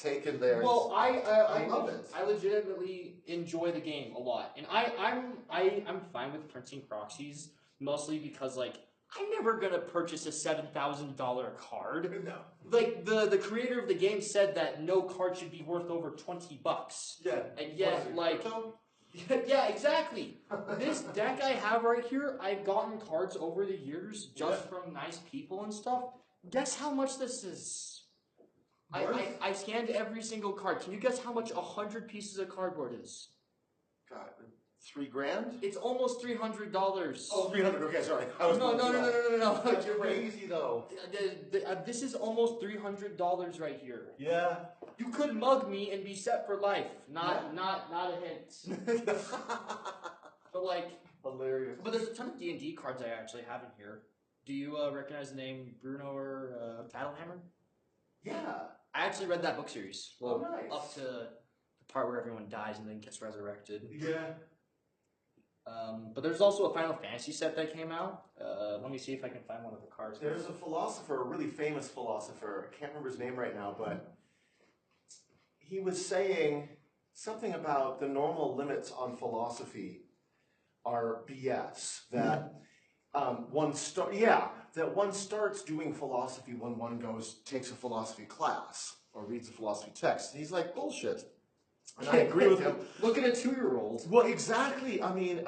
taken there. Well, I love it. I legitimately enjoy the game a lot, and I'm fine with printing proxies mostly because like I'm never gonna purchase a $7,000 card. No. Like the creator of the game said that no card should be worth over $20. Yeah. And yet, like, yeah, exactly. This deck I have right here, I've gotten cards over the years just from nice people and stuff. Guess how much this is? I scanned every single card. Can you guess how much 100 pieces of cardboard is? God, $3,000? It's almost $300. Oh, 300. Okay, sorry. No. That's crazy though. This is almost $300 right here. Yeah. You could mug me and be set for life. Not a hint. But like, hilarious. But there's a ton of D&D cards I actually have in here. Do you recognize the name Bruno or Battlehammer? Yeah. I actually read that book series. Well, nice. Up to the part where everyone dies and then gets resurrected. Yeah. But there's also a Final Fantasy set that came out. Let me see if I can find one of the cards. There's a philosopher, a really famous philosopher. I can't remember his name right now, but he was saying something about the normal limits on philosophy are BS. That one starts doing philosophy when one takes a philosophy class or reads a philosophy text. And he's like, bullshit. And I agree with him. Look at a 2-year-old. Well, exactly. I mean,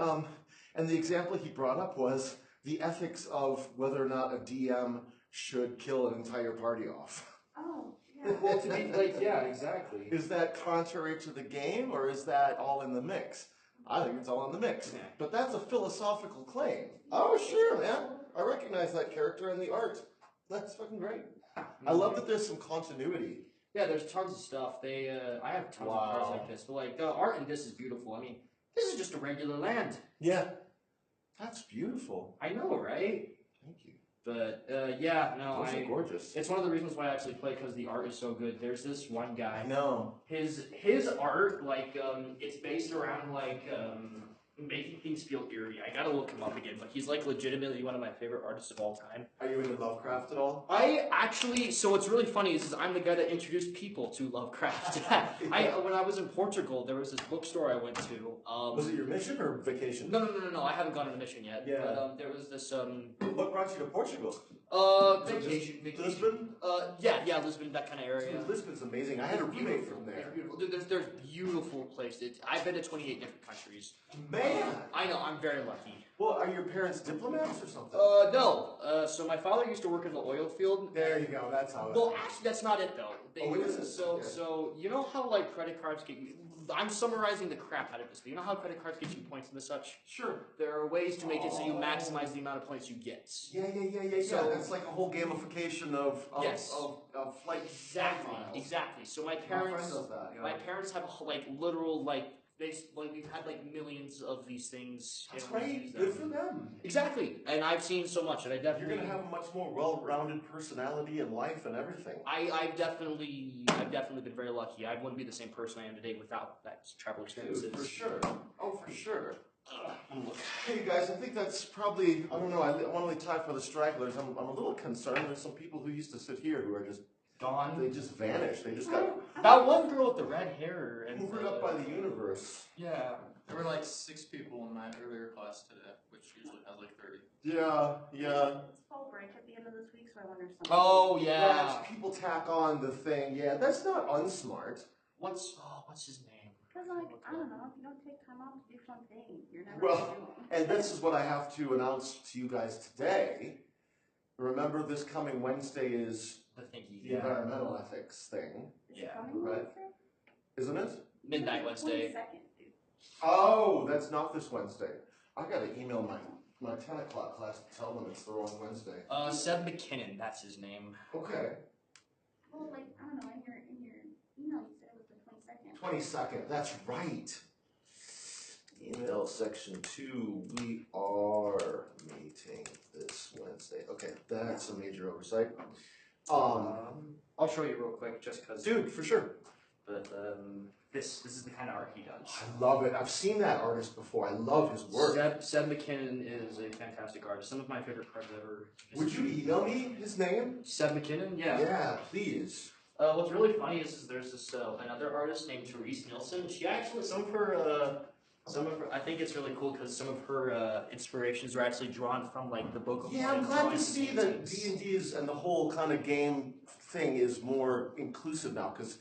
and the example he brought up was the ethics of whether or not a DM should kill an entire party off. Oh, yeah. Well, to be like, yeah, exactly. Is that contrary to the game, or is that all in the mix? I think it's all in the mix. Yeah. But that's a philosophical claim. Oh, sure, man. I recognize that character in the art. That's fucking great. I love that there's some continuity. Yeah, there's tons of stuff. I have tons of cards like this, but like the art in this is beautiful. I mean, this is just a regular land. Yeah. That's beautiful. I know, right? Thank you. But yeah, no, Those are gorgeous. It's one of the reasons why I actually play, because the art is so good. There's this one guy. I know. His art, like, it's based around like making things feel eerie. I gotta look him up again, but he's like legitimately one of my favorite artists of all time. Are you into Lovecraft at all? I actually, so what's really funny is I'm the guy that introduced people to Lovecraft. When I was in Portugal, there was this bookstore I went to. Was it your mission or vacation? No. I haven't gone on a mission yet. Yeah. But there was this What brought you to Portugal? Vacation. Lisbon? Yeah, Lisbon, that kind of area. Dude, Lisbon's amazing. I had a roommate from there. It's beautiful. Dude, there's beautiful places. I've been to 28 different countries. Man! I know, I'm very lucky. Well, are your parents diplomats or something? No. So my father used to work in the oil field. There you go, that's how it Well, actually, that's not it, though. Oh, it isn't? So, Okay. so you know how, like, credit cards get you... I'm summarizing the crap out of this, but you know how credit cards get you points and such? Sure. There are ways to make it so you maximize the amount of points you get. Yeah. So- That's like a whole gamification of Yes. of flight. Exactly. So my My friend parents... does that. Yeah. My parents have, like, literal, like... we've had like millions of these things. That's and we great. use Good them. for them. Exactly, and I've seen so much, and I You're definitely. gonna have a much more well-rounded personality in life and everything. I've definitely been very lucky. I wouldn't be the same person I am today without that travel experiences. Dude, for sure. Oh, for sure. Hey guys, I think that's probably, I don't know, I want to leave time for the stragglers. I'm a little concerned. There's some people who used to sit here who are just Gone. they just vanished. They just got That one girl with the red hair and hoovered up by the universe. yeah. There were like 6 people in my earlier class today, which usually has like 30. Yeah. It's fall break at the end of this week, so I wonder if something. Oh yeah. Watch people tack on the thing. Yeah, that's not unsmart. What's his name? Because, like, I don't know, if you don't take time off to do something, you're never Well, gonna do it. And this is what I have to announce to you guys today. Remember, this coming Wednesday is The thingy. the environmental ethics thing, Is yeah, it coming right. Wednesday? isn't it? Midnight Wednesday. 22nd, dude. Oh, that's not this Wednesday. I gotta email my 10 o'clock class to tell them it's the wrong Wednesday. Seb McKinnon, that's his name. Okay. Well, like, I don't know, in your email you said it was the 22nd. 22nd, that's right. Email section 2, we are meeting this Wednesday. Okay, that's a major oversight. I'll show you real quick, just because. Dude, for sure. But this is the kind of art he does. I love it. I've seen that artist before. I love his work. Seb McKinnon is a fantastic artist. Some of my favorite cards ever. Would you email me his name? Seb McKinnon? Yeah. Yeah, please. What's really funny is there's this another artist named Therese Nielsen. She actually some of her I think it's really cool because some of her inspirations are actually drawn from like the book of Yeah, I'm Mormon glad to drawings see and that paintings. D&D's and the whole kind of game thing is more inclusive now, because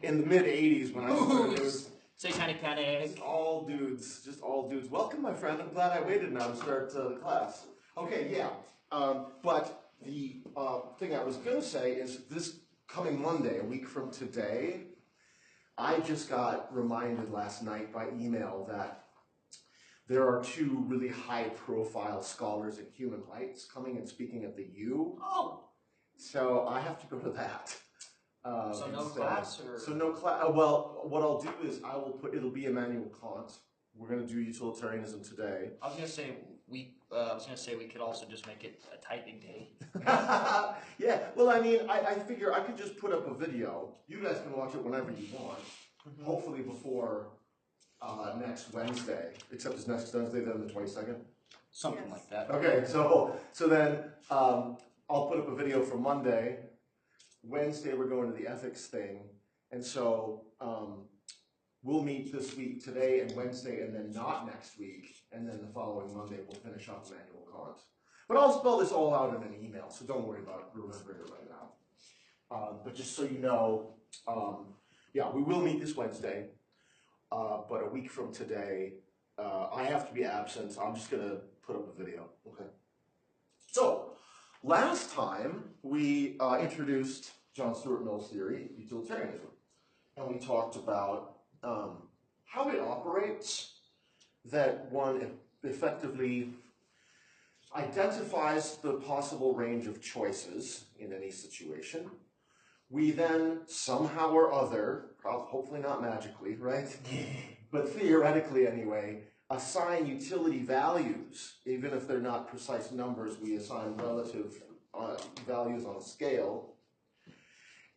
in the mid-'80s when I started, it was Satanic Panic. just all dudes, just all dudes. Welcome, my friend. I'm glad I waited now to start the class. Okay, yeah. But the thing I was going to say is this coming Monday, a week from today, I just got reminded last night by email that there are two really high-profile scholars in human rights coming and speaking at the U. Oh, So I have to go to that. so no instead. class or So no class. Well, what I'll do is I will put. It'll be Immanuel Kant. We're going to do utilitarianism today. I was gonna say we could also just make it a typing day. Yeah. Well, I mean, I figure I could just put up a video. You guys can watch it whenever you want. Hopefully before next Wednesday. Except it's next Wednesday, then the 22nd. Something Yes. like that. Okay. So then I'll put up a video for Monday. Wednesday we're going to the ethics thing, and so we'll meet this week today and Wednesday, and then not next week, and then the following Monday we'll finish up Immanuel Kant. But I'll spell this all out in an email, so don't worry about remembering it right now. But just so you know, yeah, we will meet this Wednesday, but a week from today, I have to be absent. I'm just gonna put up a video. Okay. So. Last time, we introduced John Stuart Mill's theory, utilitarianism, and we talked about how it operates, that one effectively identifies the possible range of choices in any situation. We then, somehow or other, hopefully not magically, right, but theoretically anyway, assign utility values, even if they're not precise numbers, we assign relative values on a scale,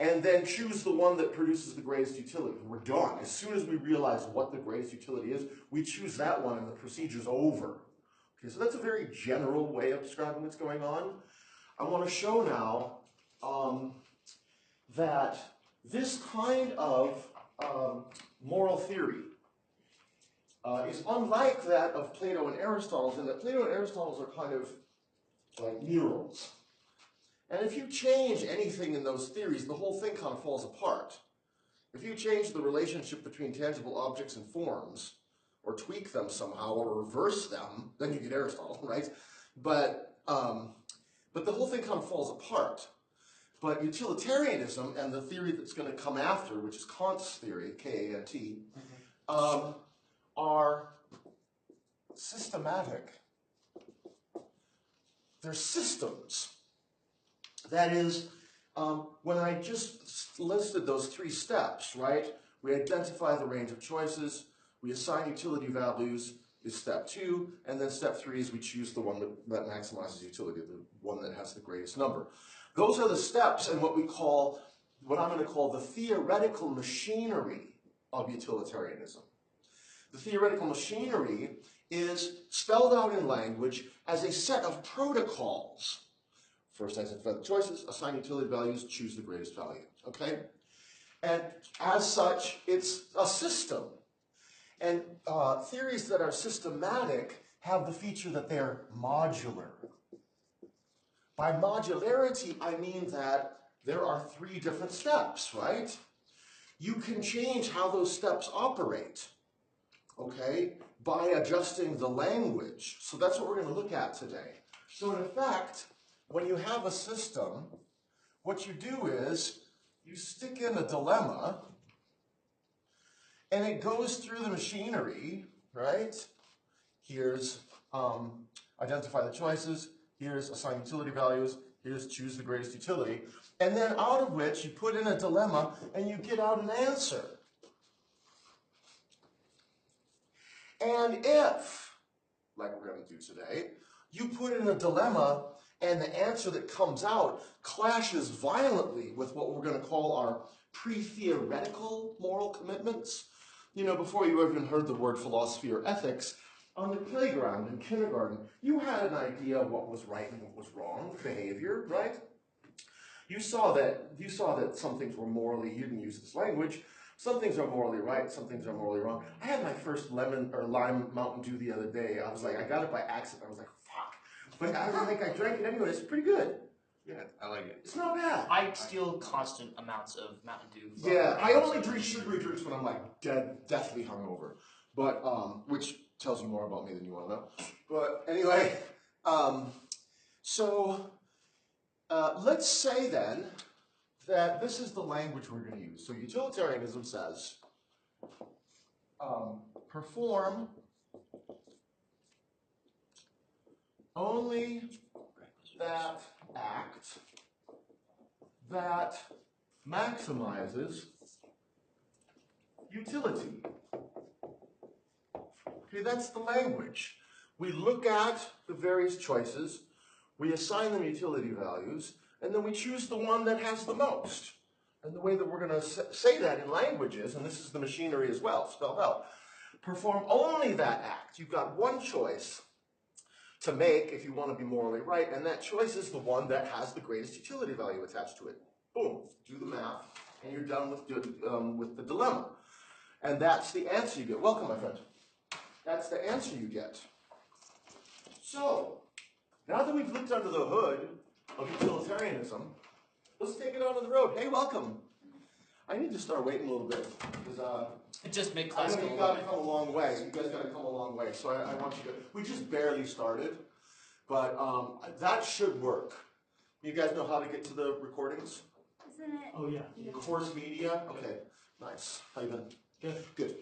and then choose the one that produces the greatest utility. We're done. As soon as we realize what the greatest utility is, we choose that one and the procedure's over. Okay, so that's a very general way of describing what's going on. I want to show now that this kind of moral theory is unlike that of Plato and Aristotle's, in that Plato and Aristotle's are kind of like murals. And if you change anything in those theories, the whole thing kind of falls apart. If you change the relationship between tangible objects and forms, or tweak them somehow, or reverse them, then you get Aristotle, right? But the whole thing kind of falls apart. But utilitarianism and the theory that's going to come after, which is Kant's theory, K-A-N-T, are systematic. They're systems. That is, when I just listed those three steps, right? We identify the range of choices, we assign utility values is step 2, and then step 3 is we choose the one that maximizes utility, the one that has the greatest number. Those are the steps in what I'm going to call the theoretical machinery of utilitarianism. The theoretical machinery is spelled out in language as a set of protocols. First, identify the choices, assign utility values, choose the greatest value, okay? And as such, it's a system. And theories that are systematic have the feature that they're modular. By modularity, I mean that there are 3 different steps, right? You can change how those steps operate, okay, by adjusting the language. So that's what we're going to look at today. So in effect, when you have a system, what you do is you stick in a dilemma, and it goes through the machinery, right? Here's identify the choices, here's assign utility values, here's choose the greatest utility, and then out of which you put in a dilemma and you get out an answer. And if, like we're going to do today, you put in a dilemma and the answer that comes out clashes violently with what we're going to call our pre-theoretical moral commitments. You know, before you even heard the word philosophy or ethics, on the playground in kindergarten, you had an idea of what was right and what was wrong behavior, right? You saw that some things were morally, you didn't use this language, some things are morally right, some things are morally wrong. I had my first lemon or lime Mountain Dew the other day. I was like, I got it by accident. I was like, fuck. But I drank it anyway. It's pretty good. Yeah, I like it. It's not bad. I steal constant amounts of Mountain Dew. Yeah, I only drink sugary drinks when I'm like deathly hungover. But which tells you more about me than you want to know. But anyway, so let's say then that this is the language we're going to use. So utilitarianism says, perform only that act that maximizes utility. Okay, that's the language. We look at the various choices, we assign them utility values, and then we choose the one that has the most. And the way that we're going to say that in languages, and this is the machinery as well, spelled out, perform only that act. You've got one choice to make if you want to be morally right, and that choice is the one that has the greatest utility value attached to it. Boom, do the math, and you're done with the dilemma. And that's the answer you get. Welcome, my friend. That's the answer you get. So, now that we've looked under the hood of utilitarianism, let's take it out on the road. Hey, welcome. I need to start waiting a little bit, because It just makes I class know go a you've little got to bit. come a long way. You guys got to come a long way. So I want you to. We just barely started, but that should work. You guys know how to get to the recordings? Isn't it? Oh yeah. Course Media. Okay, nice. How you been? Good. Good.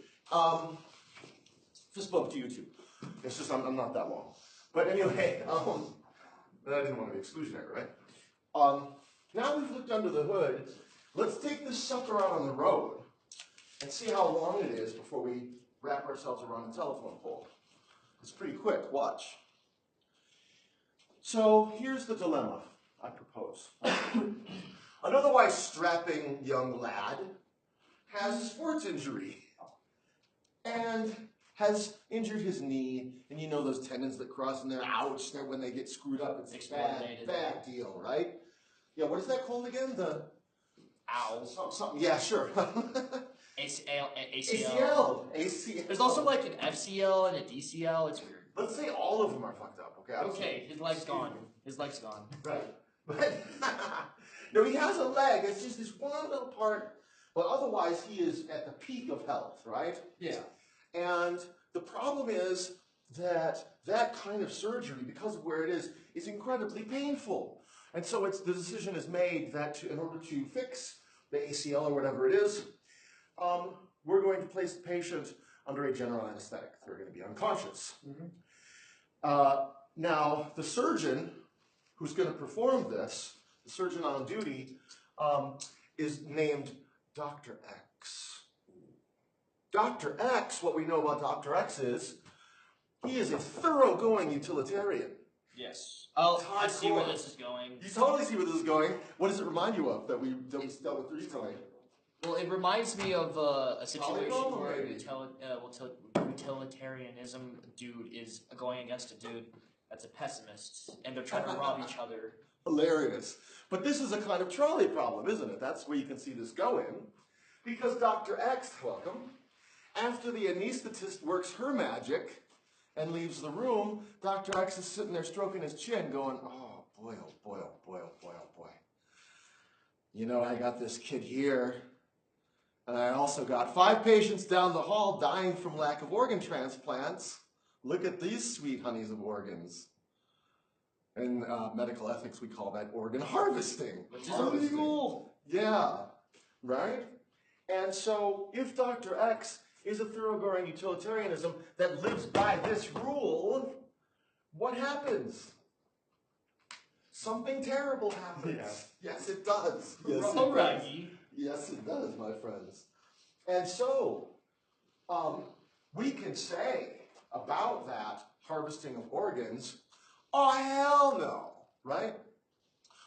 Fist bump to YouTube. It's just I'm not that long, but anyway, but I didn't want to be exclusionary, right? Now we've looked under the hood. Let's take this sucker out on the road and see how long it is before we wrap ourselves around a telephone pole. It's pretty quick. Watch. So here's the dilemma I propose. An otherwise strapping young lad has a sports injury and has injured his knee, and you know those tendons that cross in there, ouch, when they get screwed up, it's a Exploitated. bad deal, right? Yeah, what is that called again? The Ow. something, yeah, sure. ACL. ACL. There's also like an FCL and a DCL. It's weird. Let's say all of them are fucked up, okay? Okay, his leg's gone. His leg's gone. Right. But no, he has a leg. It's just this one little part. But otherwise, he is at the peak of health, right? Yeah. And the problem is that that kind of surgery, because of where it is incredibly painful. And so the decision is made that in order to fix the ACL or whatever it is, we're going to place the patient under a general anesthetic. They're going to be unconscious. Now, the surgeon who's going to perform this, the surgeon on duty, is named Dr. X. Dr. X, what we know about Dr. X is, he is a thoroughgoing utilitarian. Yes. Oh, I see where this is going. You totally see where this is going. What does it remind you of that we dealt with recently? Well, it reminds me of a situation Volleyball, where maybe? utilitarianism dude is going against a dude that's a pessimist, and they're trying to rob each other. Hilarious. But this is a kind of trolley problem, isn't it? That's where you can see this going. Because Dr. X, welcome, after the anesthetist works her magic and leaves the room, Dr. X is sitting there stroking his chin going, oh boy, oh boy, oh boy, oh boy, oh boy. You know, I got this kid here, and I also got 5 patients down the hall dying from lack of organ transplants. Look at these sweet honeys of organs. In medical ethics, we call that organ harvesting. Which is illegal. Yeah, right? And so, if Dr. X is a thoroughgoing utilitarianism that lives by this rule, what happens? Something terrible happens. Yeah. Yes, it does. Yes, it does. Alrighty. Yes, it does, my friends. And so, we can say about that harvesting of organs, oh, hell no, right?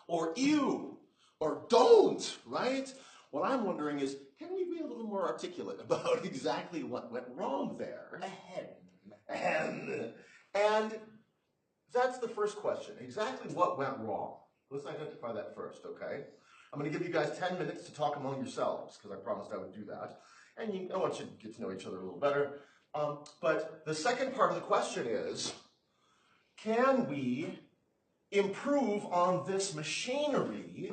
Or ew, or don't, right? What I'm wondering is, can we be a little more articulate about exactly what went wrong there? And that's the first question. Exactly what went wrong? Let's identify that first, okay? I'm going to give you guys 10 minutes to talk among yourselves, because I promised I would do that. And I want you to get to know each other a little better. But the second part of the question is, can we improve on this machinery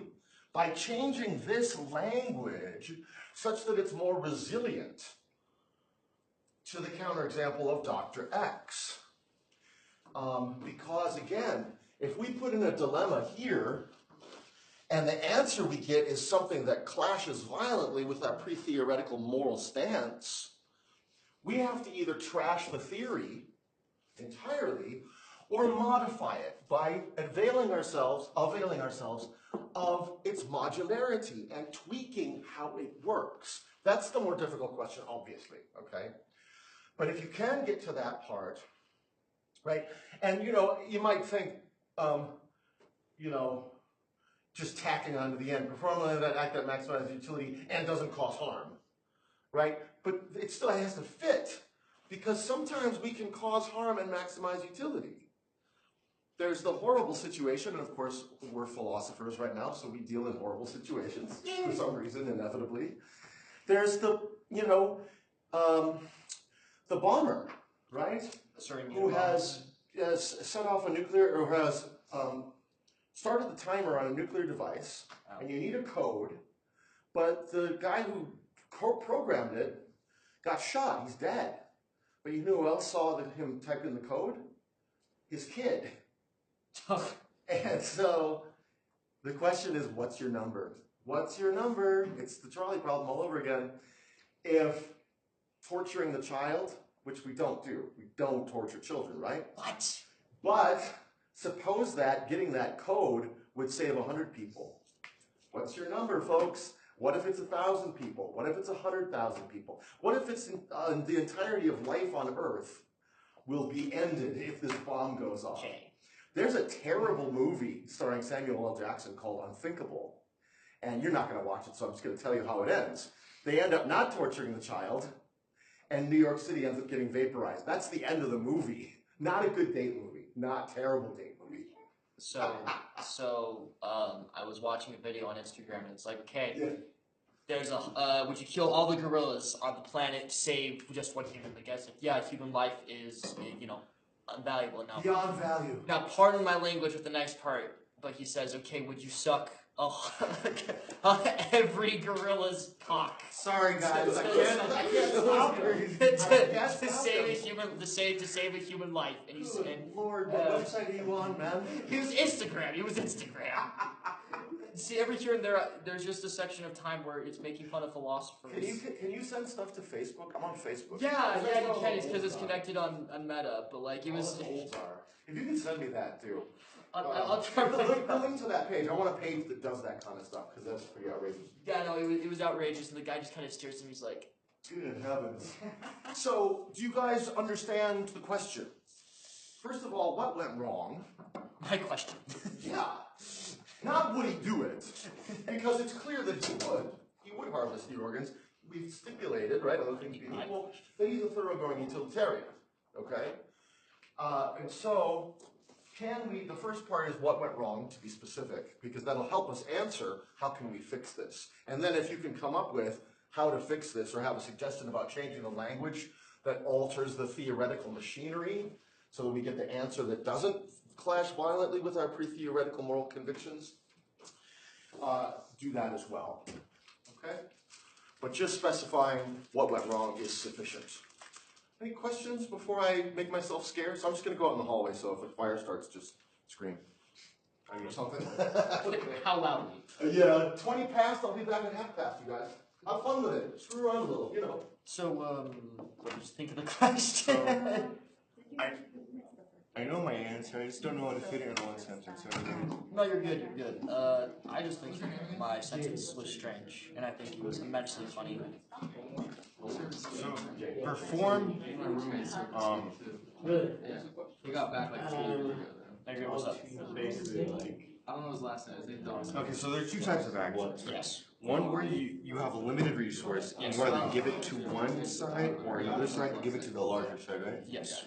by changing this language such that it's more resilient to the counterexample of Dr. X? Because again, if we put in a dilemma here, and the answer we get is something that clashes violently with our pre-theoretical moral stance, we have to either trash the theory entirely or modify it by availing ourselves of its modularity and tweaking how it works. That's the more difficult question, obviously, okay? But if you can get to that part, right? And, you might think, just tacking onto the end, perform that act that maximizes utility and doesn't cause harm, right? But it still has to fit, because sometimes we can cause harm and maximize utility. There's the horrible situation, and of course, we're philosophers right now, so we deal in horrible situations for some reason, inevitably. There's the bomber, right? Who has set off a nuclear, or has started the timer on a nuclear device, and you need a code, but the guy who programmed it got shot, he's dead. But you know who else saw him type in the code? His kid. And so the question is, what's your number? What's your number? It's the trolley problem all over again. If torturing the child, which we don't do, we don't torture children, right? What? But suppose that getting that code would save 100 people. What's your number, folks? What if it's 1,000 people? What if it's 100,000 people? What if it's the entirety of life on Earth will be ended if this bomb goes off? Okay. There's a terrible movie starring Samuel L. Jackson called Unthinkable. And you're not going to watch it, so I'm just going to tell you how it ends. They end up not torturing the child, and New York City ends up getting vaporized. That's the end of the movie. Not a good date movie. Not terrible date movie. So, I was watching a video on Instagram, and it's like, okay, Yeah. there's would you kill all the gorillas on the planet to save just one human? I guess, yeah, human life is, unvaluable enough. Beyond value. Now, pardon my language with the next part, but he says, okay, would you suck every gorilla's cock? Sorry, guys. I To can't stop save a human life, and he said, Lord, what website are you on, man? He was Instagram. See, every here and there's just a section of time where it's making fun of philosophers. Can you send stuff to Facebook? I'm on Facebook. Yeah, you can. It's because it's connected on Meta, but like it was. If you can send me that too. I'll try. The link to that page. I want a page that does that kind of stuff because that's pretty outrageous. Yeah, no, it was outrageous, and the guy just kind of stares at me. He's like, "Good heavens!" So, do you guys understand the question? First of all, what went wrong? My question. Yeah. Not would he do it, because it's clear that he would harvest the organs. We've stipulated, right, other things being equal, that he's a thoroughgoing utilitarian, okay? And so, the first part is what went wrong, to be specific, because that'll help us answer how can we fix this. And then if you can come up with how to fix this or have a suggestion about changing the language that alters the theoretical machinery so that we get the answer that doesn't clash violently with our pre-theoretical moral convictions, do that as well, okay? But just specifying what went wrong is sufficient. Any questions before I make myself scarce? I'm just gonna go out in the hallway, so if a fire starts, just scream. I mean, something. How loudly? Yeah, 20 past, I'll be back at half past, you guys. Have fun with it, screw around a little, So, what did you think of the question? I know my answer, I just don't know how to fit it in one sentence. No, you're good. I just think my sentence was strange, and I think it was immensely funny. So, perform, He got back like 2 years ago. Maybe what's up? basically like, I don't know his last name. His name's Don. okay, so there are two types of actions. Yes. One where you have a limited resource, and you either give it to one side or another side, give it to the larger side, right? Yes.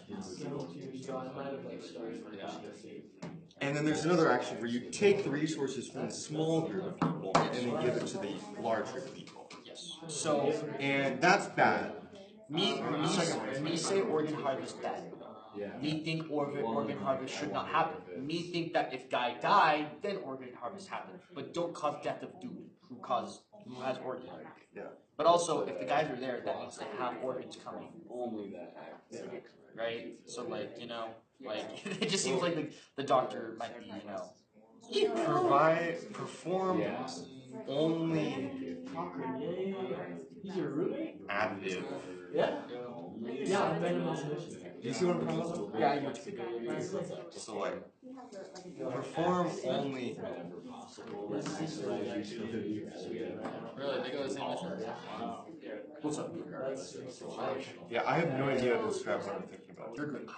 And then there's another action where you take the resources from the small group of people and then give it to the large group of people. Yes. So And that's bad. me say organ harvest bad. Me think organ harvest should not happen. Me think that if guy died, then organ harvest happen. But don't cause death of dude who has organs. Yeah. But also, if the guys are there, that means they have organs coming. Only that act. Right? So like, it just seems like the doctor might be, Perform only He's your roommate? additive. Yeah. Yeah, I met him on the mission. Do you see what I'm talking about? yeah, you So like, perform only. Really, they go the same mission. What's up? Yeah, I have no idea how to describe what I'm thinking about. You're good.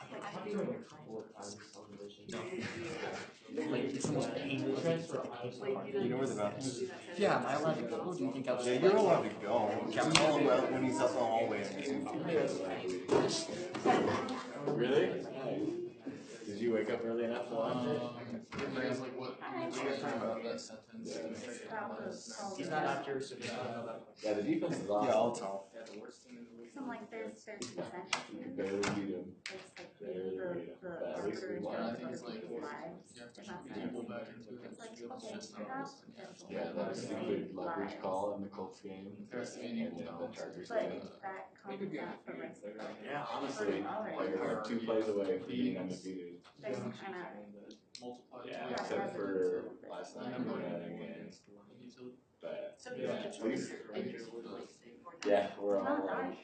Like, it's the most painful thing. You know where the bathroom is? Yeah, am I allowed to go? Do you think I was Yeah, you're allowed to go. Just call him out when he's up the hallway. Really? Did you wake up early enough to watch it? Everybody's like, what are you guys talking about that sentence? He's not after, so he's not about. Yeah, the defense is Yeah, awesome. I'll tell. So like there's consent. You barely beat him. It's like the At least we workers won. or I think it's like, lives. you have to It's not shoot people sense. back into it. It's like, It's okay, just you have numbers. potential. Yeah, that stupid leverage call in the Colts game. There has to be an And equal the balance. Chargers But game. that comes at the risk of. Yeah, honestly, like we're 2 plays away from being undefeated. There's kind of. Multiply. Yeah, except for last night we had a game. But yeah, at least yeah, we're all like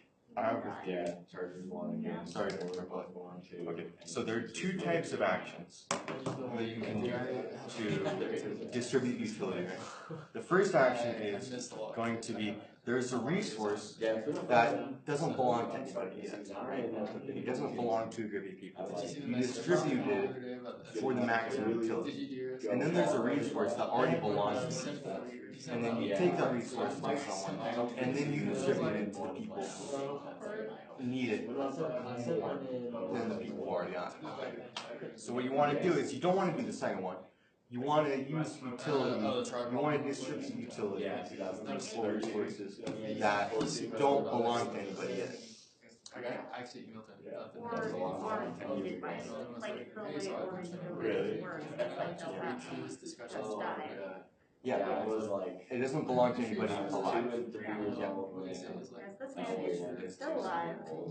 yeah, Chargers won again. Sorry to we're interrupt. both won too. Okay, so there are two types of actions that you can do to distribute utility. The first action is going to be, there's a resource Yeah, that doesn't belong to anybody yet, right? It doesn't belong to a group of people. You distribute it for the maximum utility. And then there's a resource that already belongs to people. And then you take that resource from someone, and then you distribute it to the people who need it more than the people who already on it. So what you want to do is, you don't want to do the second one. You want to use utility, you want to distribute utility or resources that don't belong to anybody yet. I actually emailed him. Or needed by, like the way Really? it works, it's like they'll have This discussion. just die. Yeah, it was like it doesn't belong to anybody who's 2 alive. and 3 years old. Whereas this man is still alive. No,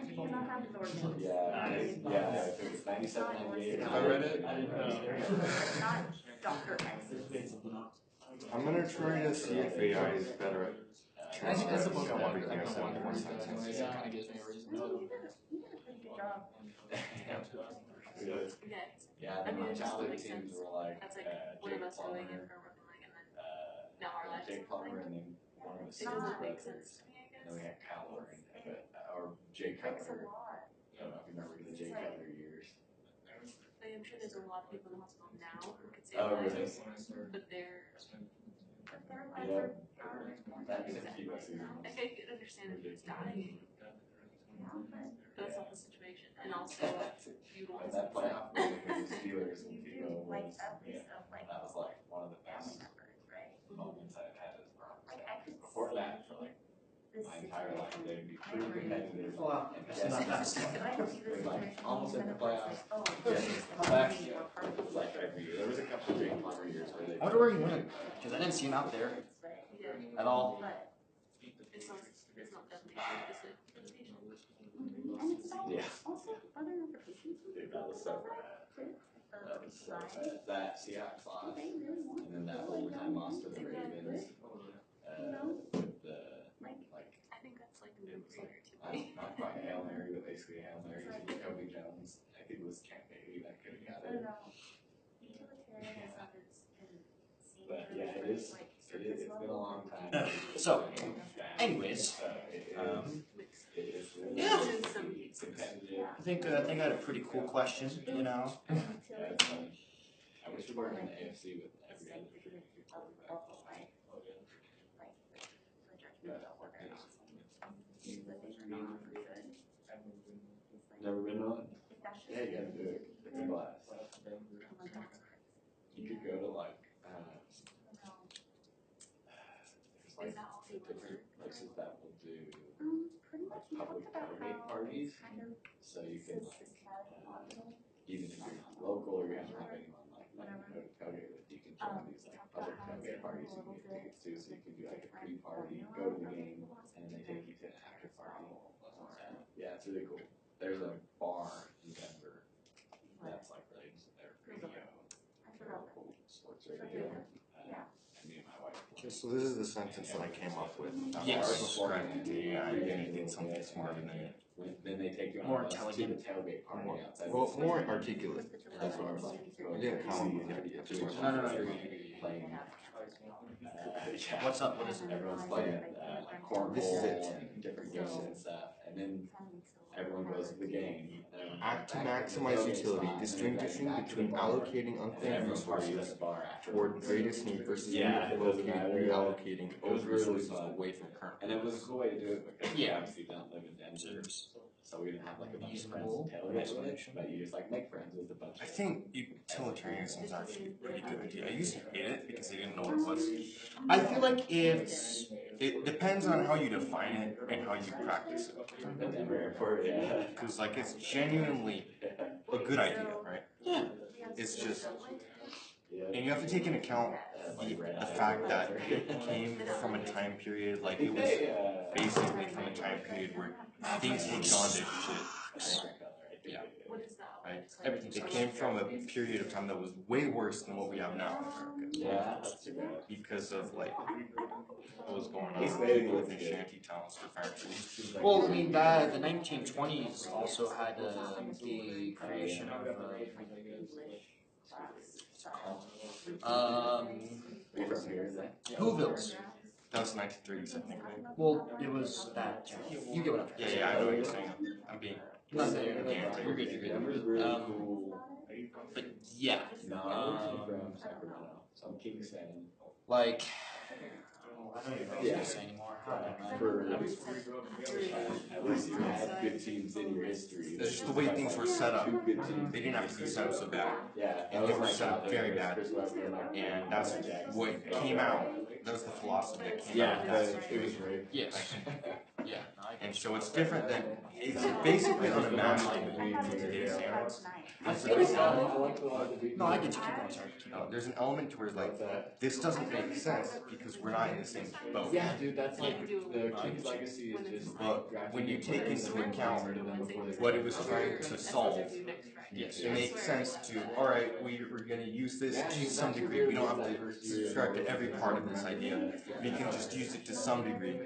he cannot have his organs. Yeah, I think it's 97, 98. Have I read it? I didn't know. Not Dr. X's. I'm gonna try to see if AI is better at I think that's the book I translating wanted. everything I I said don't in want one to sentence. anyways. It kind of gives me a reason No, to. you did a pretty good job. Really? Yeah, I then mean, my it just childhood makes teams sense. were like That's like one Jake of us going in Plummer, for working like, and then now our lives. Jake Plummer, and then one of the It doesn't make sense to me, I And then we guess. had Cutler, or Jay Takes a Cutler. lot. I don't know if you remember the Jay Cutler years. Like, I'm sure there's a lot of people in the hospital now who could save Oh, really? lives, but they're. But their lives are more That than could keep us in. Like, I could understand if he's dying, yeah, but but that's not the situation. And also, you want And that playoff game against the Steelers in you Tebow do like was, at least of like that was like one of the family best members, right? moments I've had as a Broncos. Like I could Before see that, for like this my entire life, situation. they'd be pretty competitive. Well, And it's yes, not that it's But I could see this like situation almost in instead the of it's playoffs. like, oh, Yeah, this is the back, movie or part of it's like every year. There was a couple of Jake Plummer years where they. I wonder where he went, because I didn't see him out there yeah, at all. But it's not that patient, it's like for the patient. and it's not Yeah. also whether or not the patients Dude, that was so bad. That was so bad. That Seahawks loss, they really want and then that overtime loss to the Ravens. With the, like I think that's like a no-brainer to not me. quite Hail Mary, but basically Hail Mary to Jacoby Jones. I think it was Camp Bailey that could have got I it. don't know. Utilitarianism can seem But really yeah, like it's been a long time. So, anyways, So it is really Yeah. competitive. I think I had a pretty cool question, you know? Yeah, it's funny. I wish we were in the AFC with every other team. Never been on? Yeah, you gotta do it. class. You could go to like, there's like different places that will do Pretty much we public talked about tailgate how parties. kind of So you can this like, is even if you're not local or you don't have anyone like go to tailgate with, you can join these like public tailgate parties you can get tickets to. So you can do like a pre-party, go to the game, and then they take you to an after party. Yeah, it's really cool. There's a bar in Denver that's like related to their radio, local sports radio. And me and my wife. Okay, so this is the sentence that I came up with. Yes. Describing to AI, you're gonna need something smarter than it. Then they take you on More a bus to the intelligent. tailgate party outside. Well, more articulate. That's what I was like. I didn't come up with the idea. Just No. Playing. What's up? What is it? Everyone's playing like cornhole This is it. and different games and stuff, and then everyone goes to the game. Act to maximize utility, distinguishing between allocating unclaimed resources toward greatest need versus reallocating those resources away from current. And it was a cool way to do it because Yeah. obviously we don't live in Denver, so we didn't have like a bunch of friends Reasonable to tailgate with, explanation. but you just like make friends with a bunch I of. think utilitarianism is actually a pretty good idea. I used to hate it because I didn't know what it was. I feel like it's It depends on how you define it and how you practice it. The Denver airport, yeah. Because like it's genuinely a good idea, right? yeah. It's just, and you have to take into account the fact that it came from a time period, like it was basically from a time period where things had gone to shit. Yeah. Right? Everything's It came from a period of time that was way worse than what we have now in America. Yeah, that's too bad. Because of like what was going on He's with waiting people with in it. shanty towns for factories. Well, I mean, the 1920s also had the creation of You're from here, is that? Whovilles. That was 1930s, I think, right? Well, it was that. You get what I'm trying to say. Yeah, I know what you're saying. I'm being. No, you're good. Denver's really cool. But yeah, No, I'm from Sacramento, so I'm Kingston. like, I don't even know what to say anymore. I don't know, man. For at least you had good teams in your history. It's just the way things were set up. Two good teams. They didn't have to be set up so bad. Yeah, And they were set up very bad. And that's what came out. That was the philosophy that came out. it was great. Yes. Yeah. No, I And so it's different than, it's basically unimaginable to today's standards. I feel like, no, I get you. Keep going, sorry. Keep going. There's an element to where like, this doesn't make sense because we're not in the same boat. Yeah, dude, that's like the King's legacy is just. But when you take into account what it was trying to solve, Yes. it makes sense to, alright, we're gonna use this to some degree. We don't have to subscribe to every part of this idea. We can just use it to some degree.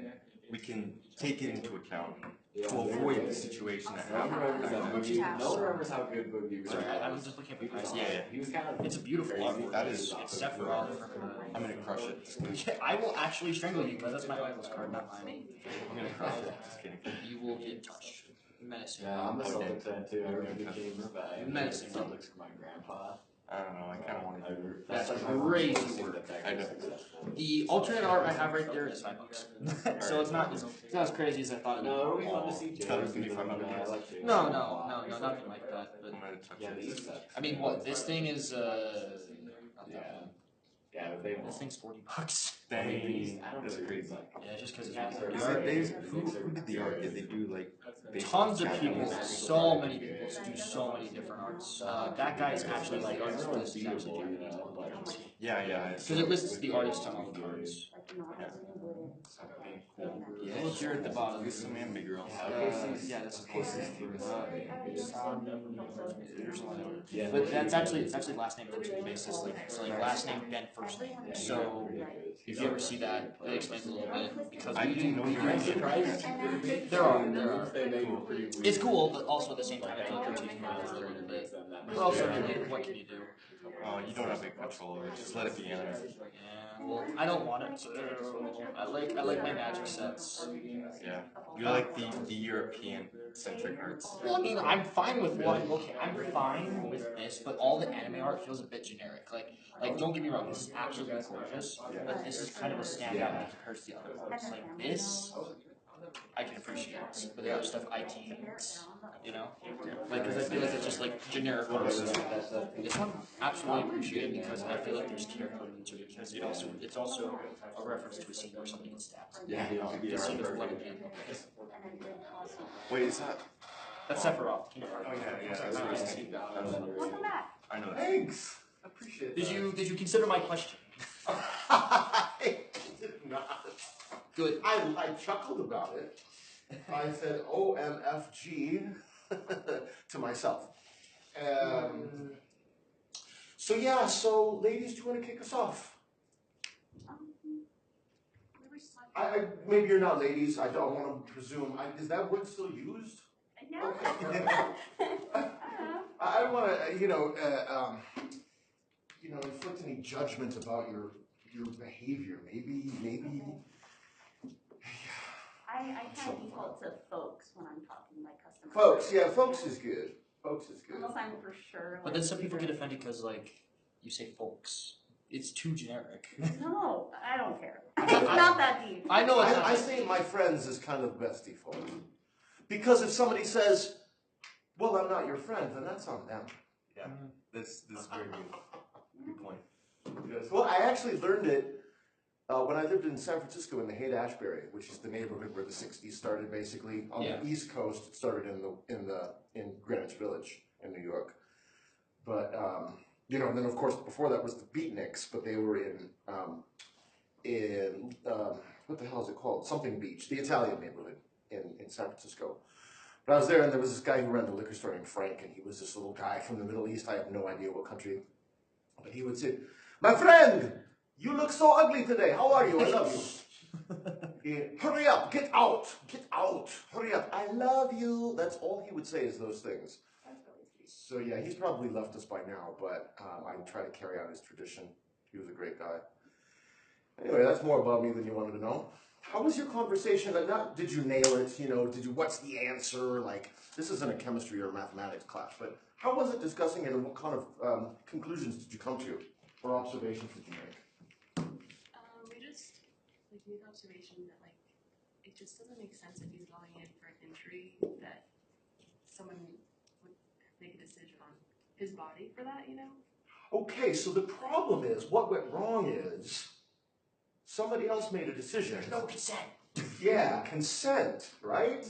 We can take it into account to avoid the situation that No one happened. remembers that movie. No one remembers how good Boogie was. Sorry, I'm just looking at the price. Yeah, He was kind of. It's a beautiful art. that is, It's Sephiroth from. I'm gonna crush it. Just kidding. Yeah, I will actually strangle you, but that's my uncle's card, not mine. I'm gonna crush it. Just kidding. You will get touched. Menacing. Yeah, I'm a Celtics fan too. I remember the games by Menacing. Celtics for my grandpa. I don't know, I kinda wanna do it. That's like crazy my work. I know. The alternate art I have right there is $5. So it's not as crazy as I thought it No, would it'll be. be fun to see Jay. That was gonna be fun. I like Jay. No, nothing like that. But I'm gonna touch Yeah, it. these suck. I mean, what this thing is? Yeah, but they This thing's $40. Dang, that's crazy. Yeah, just because it's Is it they, who did the art? Did they do like based on tons of people, Japanese? so many people do so many different arts. That guy's actually like artist list is actually Japanese. Yeah, yeah. Because it lists the artist on all the cards. Yeah, Look here at the bottom. Look at some anime girls. Yeah, that's close to But that's actually it's actually last name first basis. So like last name then first name. So if you ever see that, it explains a little bit because I didn't know you were in surprised. there are. Cool. It's cool, but also at the same time it's a critique for a little bit. But also, what can you do? Oh, you don't have big control over it. Just let it be anime. Yeah, well, I don't want it. So I like my magic sets. Yeah. You like the European centric arts. Well, I mean, I'm fine with what. Okay, I'm fine with this, but all the anime art feels a bit generic. Like don't get me wrong, this is absolutely gorgeous, but this is kind of a standout when compared to the other arts. Like this, I can appreciate, but the other stuff I can't. you know? Like, because I feel like it's just like generic post. This one, absolutely appreciate it because I feel like there's care coded into it because it's also a reference to a scene where somebody gets stabbed. Yeah. The scene of blood again. Wait, is that? That's Sephiroth. Oh yeah. Welcome back. I know. Thanks. I appreciate that. Did you consider my question? I did not. Good. I chuckled about it. I said OMFG to myself. So yeah, so ladies, do you want to kick us off? We were just talking. Maybe you're not ladies. I don't want to presume. Is that word still used? Yeah. Okay. I don't know. I don't want to, inflict any judgment about your behavior. Maybe. I kind of default to folks when I'm talking to my customers. Folks, yeah, folks is good. Unless I'm for sure. But then some people get offended because, like, you say folks. It's too generic. No, I don't care. It's not that deep. I know it's I say my friends is kind of best default. Because if somebody says, well, I'm not your friend, then that's on them. Yeah. This is very good. Good point. Yes. Well, I actually learned it when I lived in San Francisco in the Haight-Ashbury, which is the neighborhood where the '60s started. Basically, on the East Coast, it started in Greenwich Village in New York. But and then of course before that was the Beatniks, but they were in what the hell is it called? Something Beach, the Italian neighborhood in San Francisco. But I was there, and there was this guy who ran the liquor store named Frank, and he was this little guy from the Middle East. I have no idea what country, but he would say, "My friend, you look so ugly today. How are you? I love you." Hurry up, get out, hurry up. I love you. That's all he would say is those things. So yeah, he's probably left us by now, but I try to carry out his tradition. He was a great guy. Anyway, that's more about me than you wanted to know. How was your conversation? Did you nail it? What's the answer? Like, this isn't a chemistry or mathematics class, but how was it discussing it, and what kind of conclusions did you come to, or observations did you make? We just made the observation that it just doesn't make sense if he's going in for an injury that someone would make a decision on his body for that, Okay, so the problem is, what went wrong is, somebody else made a decision. There's no consent. Yeah, consent, right?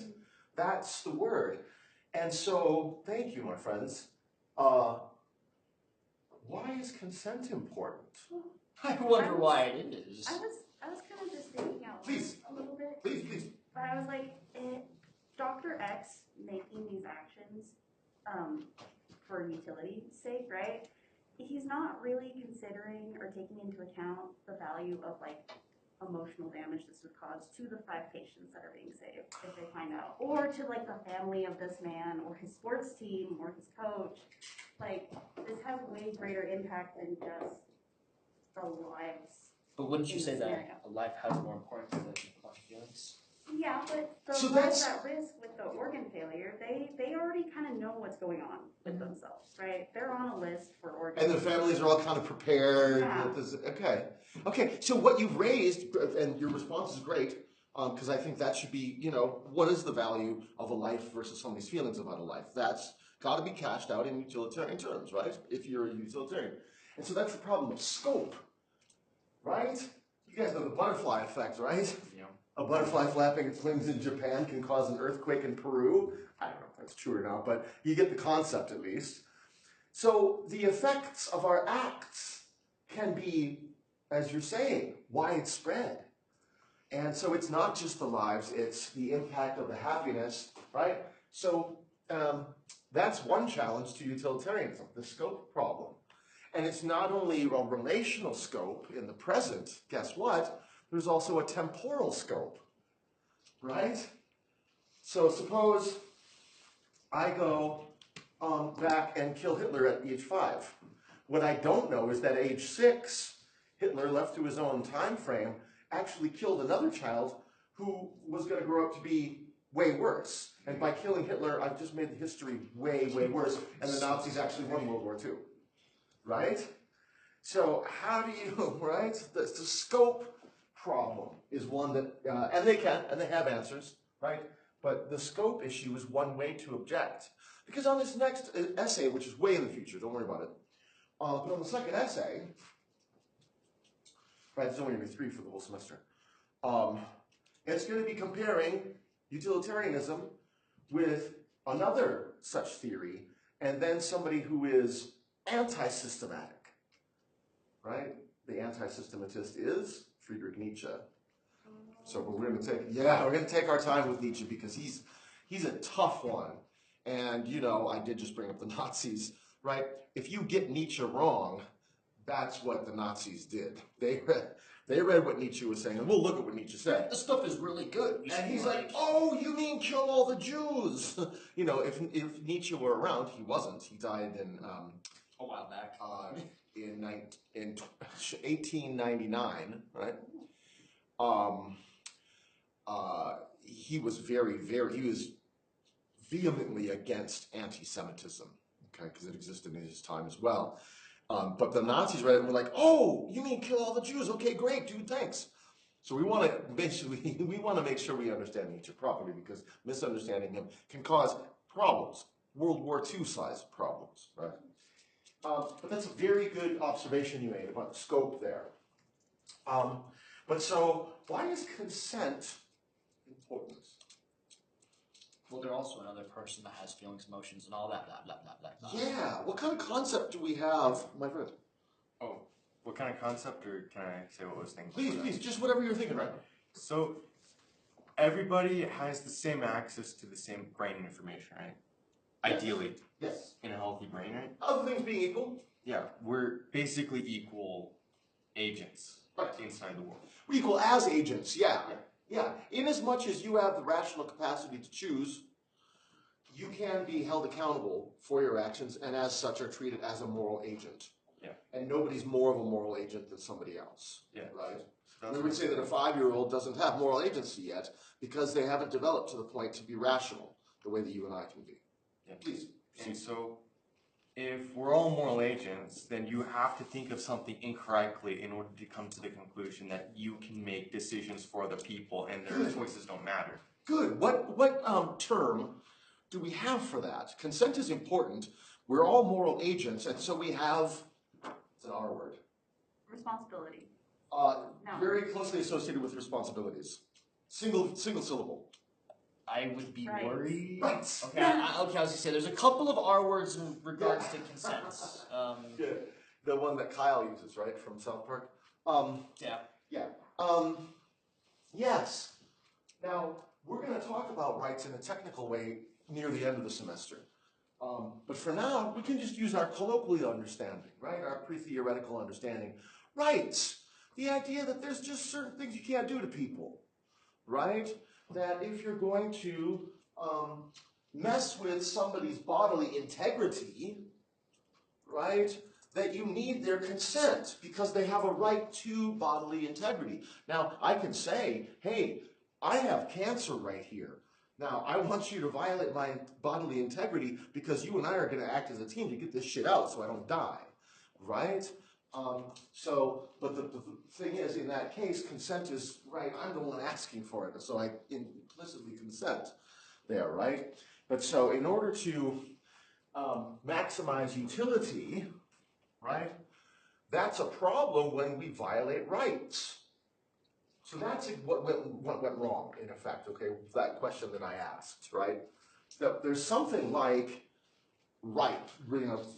That's the word. And so, thank you, my friends. Why is consent important? I wonder why it is. I was kind of just thinking out Please. a little bit. Please. But I was like, Dr. X making these actions for utility's sake, right? He's not really considering or taking into account the value of emotional damage this would cause to the 5 patients that are being saved if they find out, or to the family of this man or his sports team or his coach. This has way greater impact than just the lives. But wouldn't you in say this that scenario. a life has more importance than feelings? Yeah, but the So lives that's- at risk with the organ failure, they already kind of know what's going on with themselves, right? They're on a list for organ. And the families are all kind of prepared. Yeah. Okay, so what you've raised, and your response is great, because I think that should be, what is the value of a life versus somebody's feelings about a life? That's got to be cashed out in utilitarian terms, right? If you're a utilitarian. And so that's the problem of scope, right? You guys know the butterfly effect, right? Yeah. A butterfly flapping its wings in Japan can cause an earthquake in Peru. I don't know if that's true or not, but you get the concept at least. So the effects of our acts can be, as you're saying, widespread. And so it's not just the lives, it's the impact of the happiness, right? So that's one challenge to utilitarianism, the scope problem. And it's not only a relational scope in the present, guess what? There's also a temporal scope, right? So suppose I go back and kill Hitler at age 5. What I don't know is that at age 6, Hitler, left to his own time frame, actually killed another child who was going to grow up to be way worse. And by killing Hitler, I've just made the history way, way worse, and the Nazis actually won World War II, right? So how do you, right? The scope problem is one that, and they have answers, right? But the scope issue is one way to object. Because on this next essay, which is way in the future, don't worry about it, but on the second essay, right, there's only going to be 3 for the whole semester, it's going to be comparing utilitarianism with another such theory, and then somebody who is anti-systematic, right? The anti-systematist is Friedrich Nietzsche. So we're going to take our time with Nietzsche because he's a tough one. And, you know, I did just bring up the Nazis, right? If you get Nietzsche wrong, that's what the Nazis did. They read what Nietzsche was saying, and we'll look at what Nietzsche said. This stuff is really good. And he's like, oh, you mean kill all the Jews? You know, if Nietzsche were around, he wasn't. He died in a while back. In 1899, right? He was he was vehemently against anti-Semitism, okay, because it existed in his time as well. But the Nazis read it and were like, oh, you mean kill all the Jews? Okay, great, dude, thanks. So we want to make sure we understand Nietzsche properly, because misunderstanding him can cause problems, World War II size problems, right? But that's a very good observation you made about the scope there. But so, why is consent important? Well, they're also another person that has feelings, emotions, and all that, blah, blah, blah, blah, blah. Yeah, what kind of concept do we have, my friend? Oh, what kind of concept, or can I say what was thinking? Please, just whatever you're thinking right now. So, everybody has the same access to the same brain information, right? Yes. Ideally. Yes. In a healthy brain, right? Other things being equal. Yeah, we're basically equal agents inside the world. We're equal as agents, yeah. Yeah, in as much as you have the rational capacity to choose, you can be held accountable for your actions, and as such are treated as a moral agent. Yeah. And nobody's more of a moral agent than somebody else. Yeah. Right? So We would say that a 5-year-old doesn't have moral agency yet because they haven't developed to the point to be rational the way that you and I can be. Yeah. Please. See, so if we're all moral agents, then you have to think of something incorrectly in order to come to the conclusion that you can make decisions for other people and their choices don't matter. Good. What term do we have for that? Consent is important. We're all moral agents, and so we have, it's an R word. Responsibility. No. Very closely associated with responsibilities. Single syllable. I would be Right. worried. Right. Okay, I was gonna say there's a couple of R words in regards to consent. Yeah, the one that Kyle uses, right, from South Park. Yeah. Yes. Now we're going to talk about rights in a technical way near the end of the semester. But for now, we can just use our colloquial understanding, right? Our pre-theoretical understanding. Rights. The idea that there's just certain things you can't do to people, right? That if you're going to mess with somebody's bodily integrity, right, that you need their consent because they have a right to bodily integrity. Now, I can say, hey, I have cancer right here. Now, I want you to violate my bodily integrity because you and I are going to act as a team to get this shit out so I don't die, right? But the thing is, in that case, consent is, right, I'm the one asking for it, so I implicitly consent there, right? But so in order to maximize utility, right, that's a problem when we violate rights. So that's what went wrong, in effect, okay, that question that I asked, right? That there's something like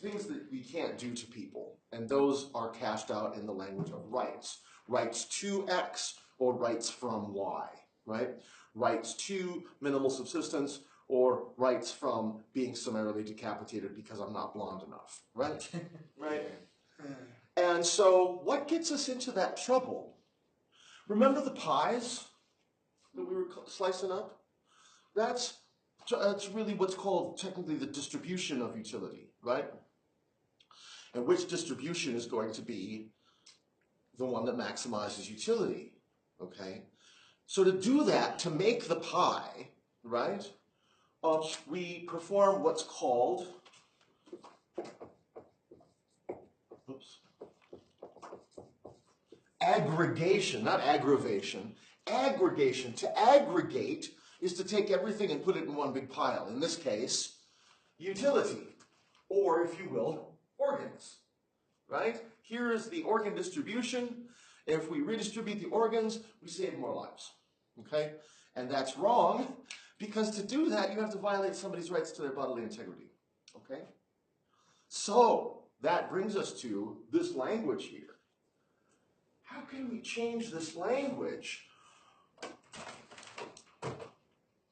things that we can't do to people, and those are cashed out in the language of rights. Rights to X or rights from Y, right? Rights to minimal subsistence or rights from being summarily decapitated because I'm not blonde enough, right? Right? And so what gets us into that trouble? Remember the pies that we were slicing up? That's really what's called technically the distribution of utility, right? And which distribution is going to be the one that maximizes utility, okay? So to do that, to make the pie, right, we perform what's called, aggregation, not aggravation, aggregation. To aggregate is to take everything and put it in one big pile. In this case, utility, or if you will, organs, right? Here is the organ distribution. If we redistribute the organs, we save more lives, okay? And that's wrong, because to do that, you have to violate somebody's rights to their bodily integrity, okay? So, that brings us to this language here. How can we change this language?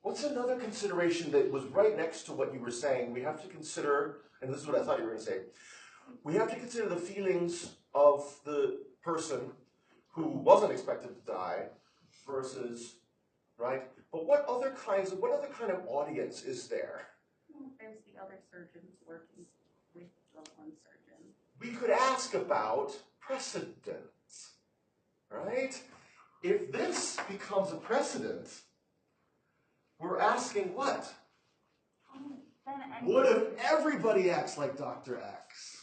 What's another consideration that was right next to what you were saying? We have to consider, and this is what I thought you were going to say, we have to consider the feelings of the person who wasn't expected to die versus, right? But what other kind of audience is there? Well, there's the other surgeons working with the one surgeon. We could ask about precedence, right? If this becomes a precedent, we're asking what? What if everybody acts like Dr. X?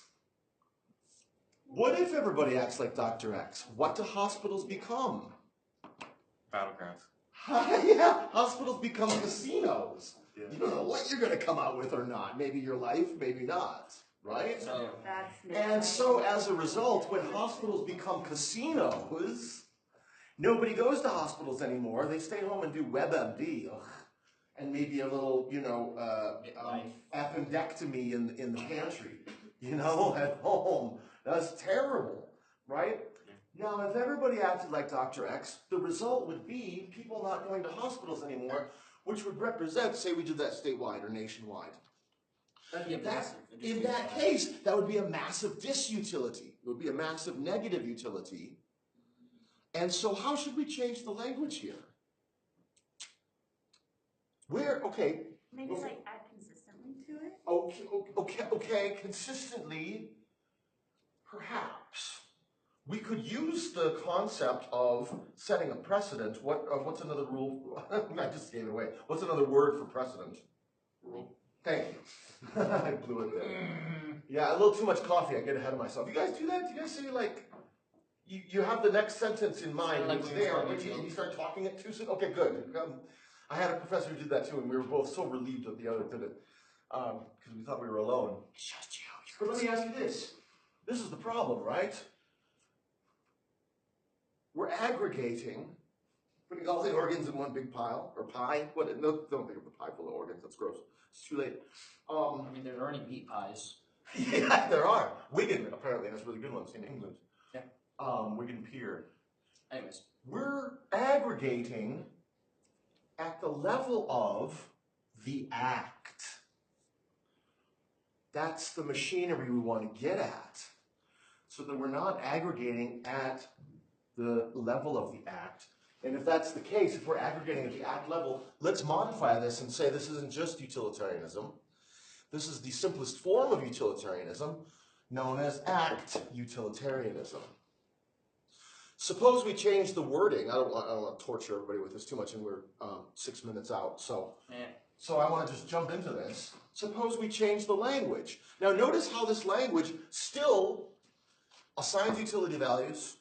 What if everybody acts like Dr. X? What do hospitals become? Battlegrounds. Yeah, hospitals become casinos. Yeah. You don't know what you're going to come out with or not. Maybe your life, maybe not, right? And so as a result, when hospitals become casinos, nobody goes to hospitals anymore. They stay home and do WebMD. Ugh. And maybe a little, appendectomy in the pantry, at home. That's terrible, right? Now, if everybody acted like Dr. X, the result would be people not going to hospitals anymore, which would represent, say we did that statewide or nationwide. In that case, that would be a massive disutility. It would be a massive negative utility. And so how should we change the language here? Maybe like add consistently to it? Okay, consistently, perhaps. We could use the concept of setting a precedent. What's another rule? I just gave it away. What's another word for precedent? Rule. Thank you. I blew it there. Yeah, a little too much coffee. I get ahead of myself. You guys do that? Do you guys say like, you have the next sentence in mind, Like it's there, and you start talking it too soon? Okay, good. I had a professor who did that too, and we were both so relieved that the other did it, because we thought we were alone. But let me ask you this. This is the problem, right? We're aggregating, putting all the organs in one big pile, or pie. No, don't think of the pie full of organs. That's gross. It's too late. There's already meat pies. Yeah, there are. Wigan apparently has really good ones in England. Yeah. Wigan Pier. Anyways. We're aggregating at the level of the act. That's the machinery we want to get at. So that we're not aggregating at the level of the act. And if that's the case, if we're aggregating at the act level, let's modify this and say this isn't just utilitarianism. This is the simplest form of utilitarianism, known as act utilitarianism. Suppose we change the wording. I don't want to torture everybody with this too much, and we're 6 minutes out. So I want to just jump into this. Suppose we change the language. Now notice how this language still assigns utility values,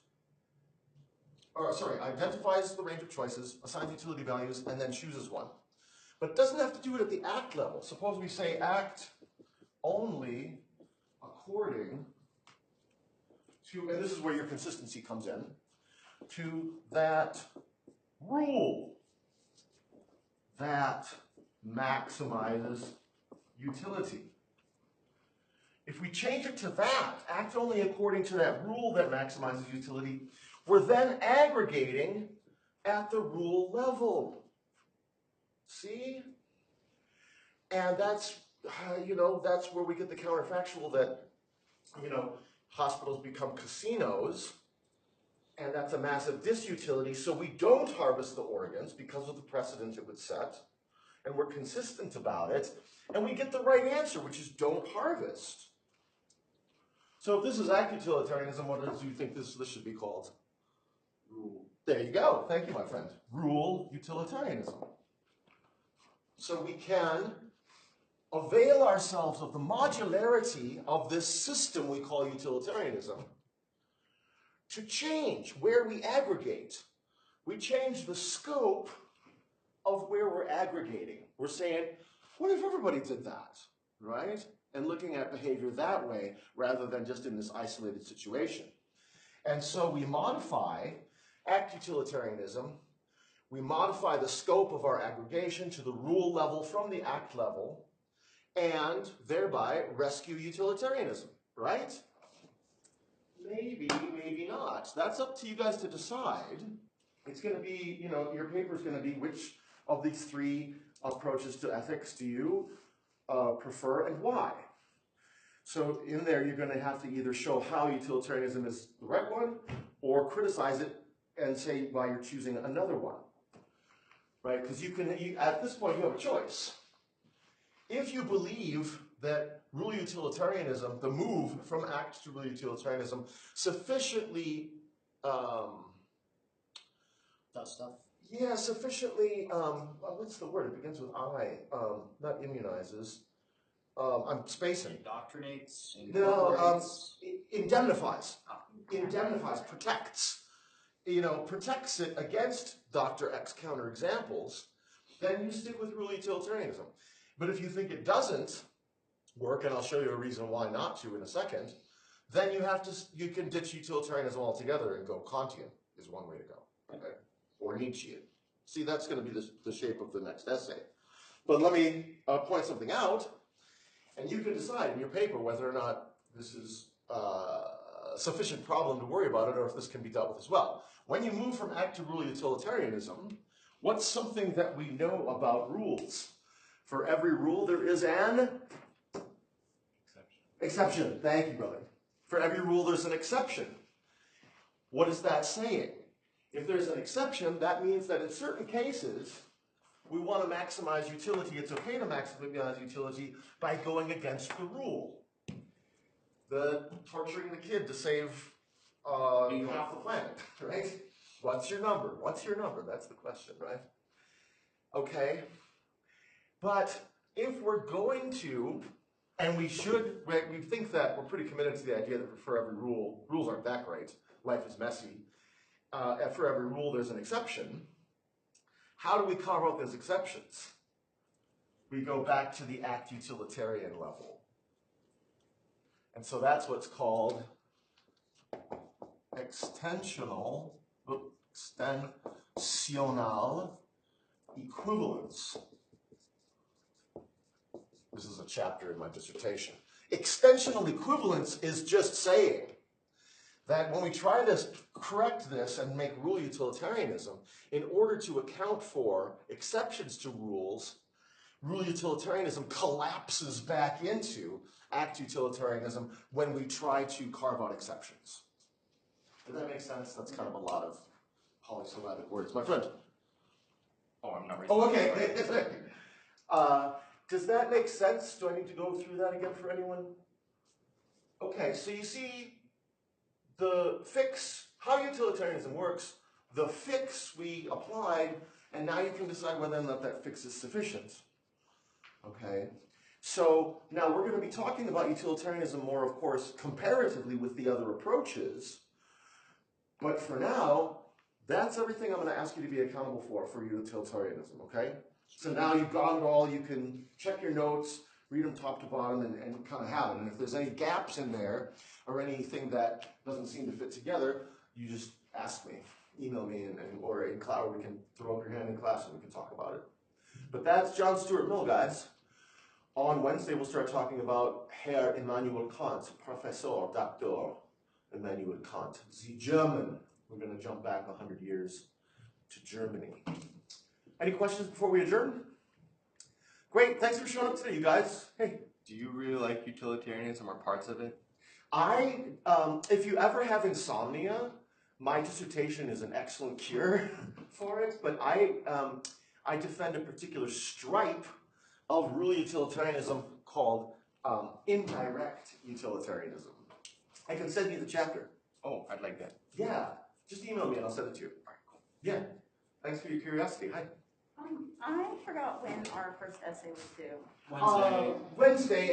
identifies the range of choices, assigns utility values, and then chooses one. But it doesn't have to do it at the act level. Suppose we say act only according to, and this is where your consistency comes in, to that rule that maximizes utility. If we change it to that, act only according to that rule that maximizes utility, we're then aggregating at the rule level. See? And that's, that's where we get the counterfactual that, hospitals become casinos, and that's a massive disutility, so we don't harvest the organs because of the precedent it would set, and we're consistent about it, and we get the right answer, which is don't harvest. So if this is act utilitarianism, what do you think this should be called? Rule. There you go. Thank you, my friend. Rule utilitarianism. So we can avail ourselves of the modularity of this system we call utilitarianism to change where we aggregate. We change the scope of where we're aggregating. We're saying, what if everybody did that, right? And looking at behavior that way rather than just in this isolated situation. And so we modify act utilitarianism. We modify the scope of our aggregation to the rule level from the act level, and thereby rescue utilitarianism, right? Maybe, maybe not. That's up to you guys to decide. It's going to be, you know, your paper is going to be which of these three approaches to ethics do you prefer and why. So in there, you're going to have to either show how utilitarianism is the right one or criticize it and say why you're choosing another one, right? Because at this point, you have a choice. If you believe that rule utilitarianism, the move from act to rule utilitarianism, sufficiently Does stuff. yeah, sufficiently, what's the word? It begins with I, not immunizes. I'm spacing. Indoctrinates. No, indemnifies. Indemnifies, protects. You know, protects it against Dr. X counterexamples, then you stick with rule utilitarianism. But if you think it doesn't work, and I'll show you a reason why not to in a second, then you can ditch utilitarianism altogether and go Kantian is one way to go, okay? Or Nietzschean. See, that's going to be the shape of the next essay. But let me point something out, and you can decide in your paper whether or not this is a sufficient problem to worry about it, or if this can be dealt with as well. When you move from act to rule utilitarianism, what's something that we know about rules? For every rule, there is an exception. Thank you, brother. For every rule, there's an exception. What is that saying? If there's an exception, that means that in certain cases, we want to maximize utility. It's okay to maximize utility by going against the rule. The torturing the kid to save half the planet, right? What's your number? What's your number? That's the question, right? Okay. But if we're going to, and we should, we think that we're pretty committed to the idea that for every rule, rules aren't that great, life is messy, and for every rule there's an exception. How do we carve out those exceptions? We go back to the act utilitarian level. And so that's what's called extensional equivalence. This is a chapter in my dissertation. Extensional equivalence is just saying that when we try to correct this and make rule utilitarianism, in order to account for exceptions to rules, rule utilitarianism collapses back into act utilitarianism when we try to carve out exceptions. Does that make sense? That's kind of a lot of polysyllabic words. My friend. Oh, I'm not ready. Oh, okay. Does that make sense? Do I need to go through that again for anyone? Okay, so you see the fix, how utilitarianism works, the fix we applied, and now you can decide whether or not that fix is sufficient. Okay, so now we're going to be talking about utilitarianism more, of course, comparatively with the other approaches, but for now, that's everything I'm going to ask you to be accountable for utilitarianism, okay? So now you've got it all, you can check your notes, read them top to bottom, and kind of have it. And if there's any gaps in there, or anything that doesn't seem to fit together, you just ask me, email me, or in class, or we can throw up your hand in class and we can talk about it. But that's John Stuart Mill, guys. On Wednesday, we'll start talking about Herr Immanuel Kant, Professor, Dr. Immanuel Kant, the German. We're going to jump back 100 years to Germany. Any questions before we adjourn? Great, thanks for showing up today, you guys. Hey. Do you really like utilitarianism or parts of it? If you ever have insomnia, my dissertation is an excellent cure for it, but I defend a particular stripe of rule utilitarianism called indirect utilitarianism. I can send you the chapter. Oh, I'd like that. Yeah, just email me and I'll send it to you. Yeah, thanks for your curiosity. Hi. I forgot when our first essay was due. Wednesday.